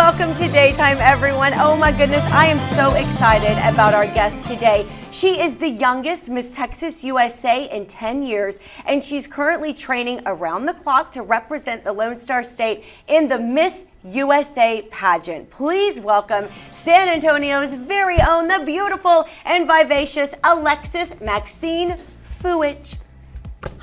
welcome to Daytime, everyone. Oh my goodness, I am so excited about our guest today. She is the youngest Miss Texas USA in 10 years, and she's currently training around the clock to represent the Lone Star State in the Miss USA pageant. Please welcome San Antonio's very own, the beautiful and vivacious Alexis Maxine Fuetsch.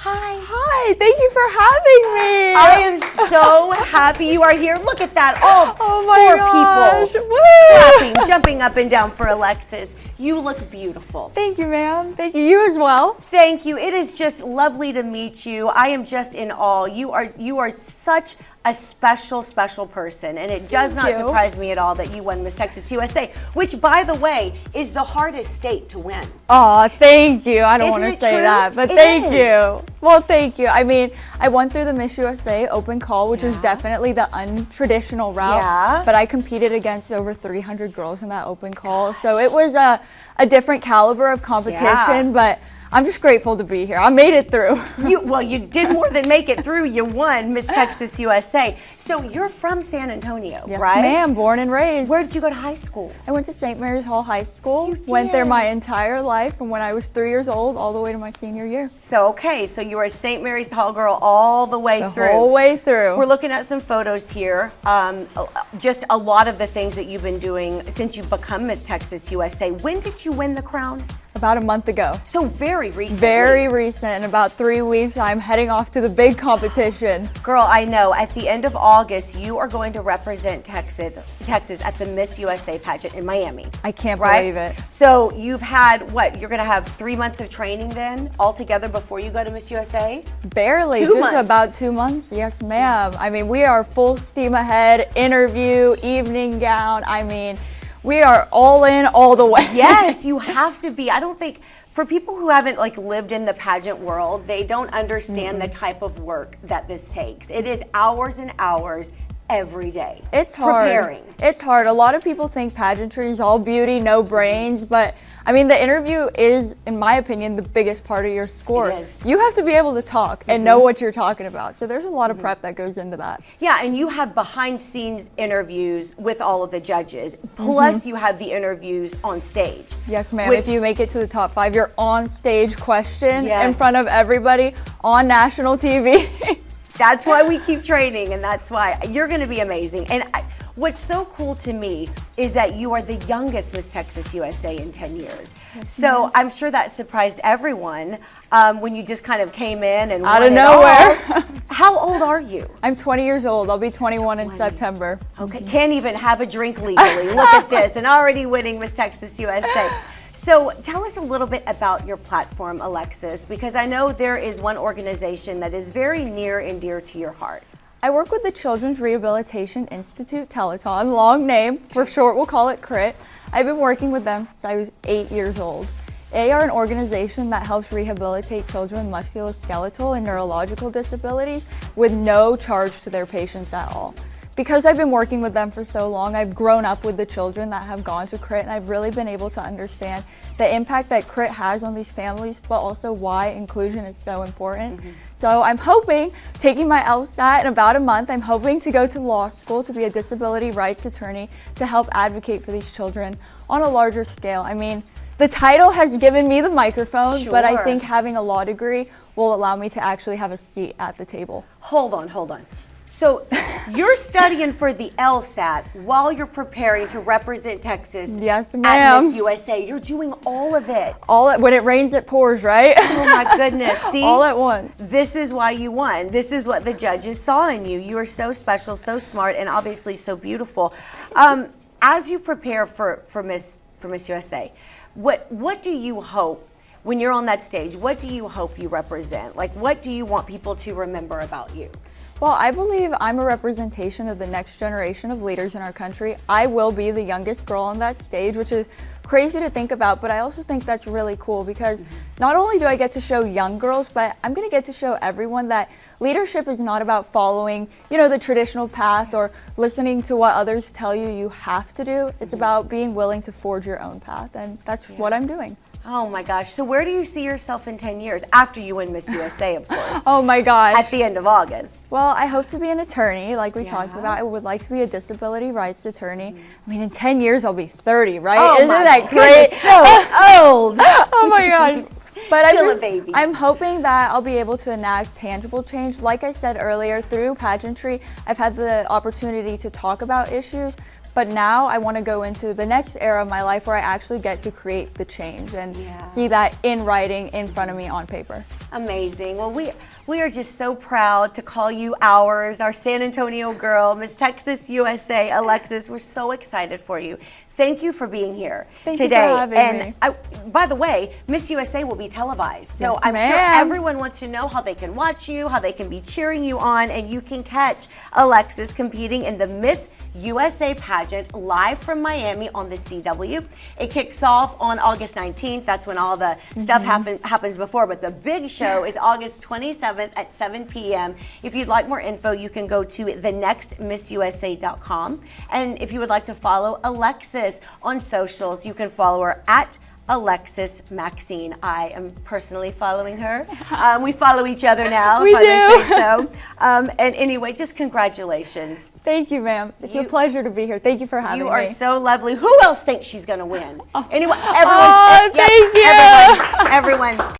Hi, thank you for having me. I am so happy you are here. Look at that, all my four gosh. people Woo. clapping, jumping up and down for Alexis. You look beautiful. Thank you, ma'am. Thank you. You as well. Thank you. It is just lovely to meet you. I am just in awe. You are such a special person, and it does not surprise me at all that you won Miss Texas USA, which, by the way, is the hardest state to win. Aw, thank you. I don't want to Isn't it say true? that, but It thank is. you. Well, thank you. I mean, I went through the Miss USA open call, which was definitely the untraditional route, Yeah. but I competed against over 300 girls in that open call, so it was a different caliber of competition, but I'm just grateful to be here. I made it through. You did more than make it through. You won Miss Texas USA. So you're from San Antonio, Yes, right? ma'am. Born and raised. Where did you go to high school? I went to St. Mary's Hall High School. You Went there did. my entire life from when I was 3 years old all the way to my senior year. So you were a St. Mary's Hall girl all the way through. The whole way through. We're looking at some photos here. Just a lot of the things that you've been doing since you've become Miss Texas USA. When did you win the crown? About a month ago. So very recently. Very recent. In about 3 weeks, I'm heading off to the big competition. Girl, I know. At the end of August, you are going to represent Texas at the Miss USA pageant in Miami. I can't right? believe it. So you've had, what, you're going to have 3 months of training then altogether before you go to Miss USA? Barely. 2 just months. about 2 months. Yes, ma'am. I mean, we are full steam ahead. Interview, evening gown. I mean, we are all in all the way. Yes, you have to be. I don't think, for people who haven't lived in the pageant world, they don't understand the type of work that this takes. It is hours and hours every day. It's hard. Preparing. It's hard. A lot of people think pageantry is all beauty, no brains, but I mean, the interview is, in my opinion, the biggest part of your score. It is. You have to be able to talk and know what you're talking about. So there's a lot of prep that goes into that. Yeah, and you have behind scenes interviews with all of the judges, plus you have the interviews on stage. Yes, ma'am. Which- If you make it to the top 5, you're on stage question in Yes. front of everybody on national TV. That's why we keep training, and that's why you're going to be amazing. And what's so cool to me is that you are the youngest Miss Texas USA in 10 years. So I'm sure that surprised everyone when you just kind of came in and Out won of it all. nowhere. How old are you? I'm 20 years old. I'll be 21 in September. Okay, can't even have a drink legally. Look at this, and already winning Miss Texas USA. So tell us a little bit about your platform, Alexis, because I know there is one organization that is very near and dear to your heart. I work with the Children's Rehabilitation Institute Telethon, long name, for short we'll call it CRIT. I've been working with them since I was 8 years old. They are an organization that helps rehabilitate children with musculoskeletal and neurological disabilities with no charge to their patients at all. Because I've been working with them for so long, I've grown up with the children that have gone to CRIT, and I've really been able to understand the impact that CRIT has on these families, but also why inclusion is so important. So I'm hoping, taking my LSAT in about a month, I'm hoping to go to law school to be a disability rights attorney to help advocate for these children on a larger scale. I mean, the title has given me the microphone, but I Sure. think having a law degree will allow me to actually have a seat at the table. Hold on. So you're studying for the LSAT while you're preparing to represent Texas Yes, at ma'am. Miss USA. You're doing all of it. When it rains, it pours, right? Oh my goodness. See? All at once. This is why you won. This is what the judges saw in you. You are so special, so smart, and obviously so beautiful. As you prepare for Miss USA, what do you hope when you're on that stage? What do you hope you represent? What do you want people to remember about you? Well, I believe I'm a representation of the next generation of leaders in our country. I will be the youngest girl on that stage, which is crazy to think about, but I also think that's really cool because not only do I get to show young girls, but I'm going to get to show everyone that leadership is not about following, the traditional path or listening to what others tell you have to do. It's about being willing to forge your own path, and that's what I'm doing. Oh my gosh. So where do you see yourself in 10 years? After you win Miss USA, of course. Oh my gosh. At the end of August. Well, I hope to be an attorney, like we talked about. I would like to be a disability rights attorney. I mean, in 10 years, I'll be 30, right? Oh, Isn't that great? So old. Oh my gosh. But Still a baby. I'm hoping that I'll be able to enact tangible change. Like I said earlier, through pageantry, I've had the opportunity to talk about issues, but now I want to go into the next era of my life where I actually get to create the change and see that in writing in front of me on paper. Amazing. Well, we are just so proud to call you ours, our San Antonio girl, Miss Texas USA, Alexis. We're so excited for you. Thank you for being here Thank today. you for having me. By the way, Miss USA will be televised. So Yes, I'm sure ma'am. everyone wants to know how they can watch you, how they can be cheering you on, and you can catch Alexis competing in the Miss USA pageant live from Miami on the CW. It kicks off on August 19th. That's when all the stuff happens before, but the big show is August 27th at 7 p.m. If you'd like more info, you can go to thenextmissusa.com. And if you would like to follow Alexis on socials, you can follow her at Alexis Maxine. I am personally following her. We follow each other now, We if I may do. say so. And anyway, just congratulations. Thank you, ma'am. It's a pleasure to be here. Thank you for having me. You are so lovely. Who else thinks she's going to win? Anyone? Oh, thank you. Everyone.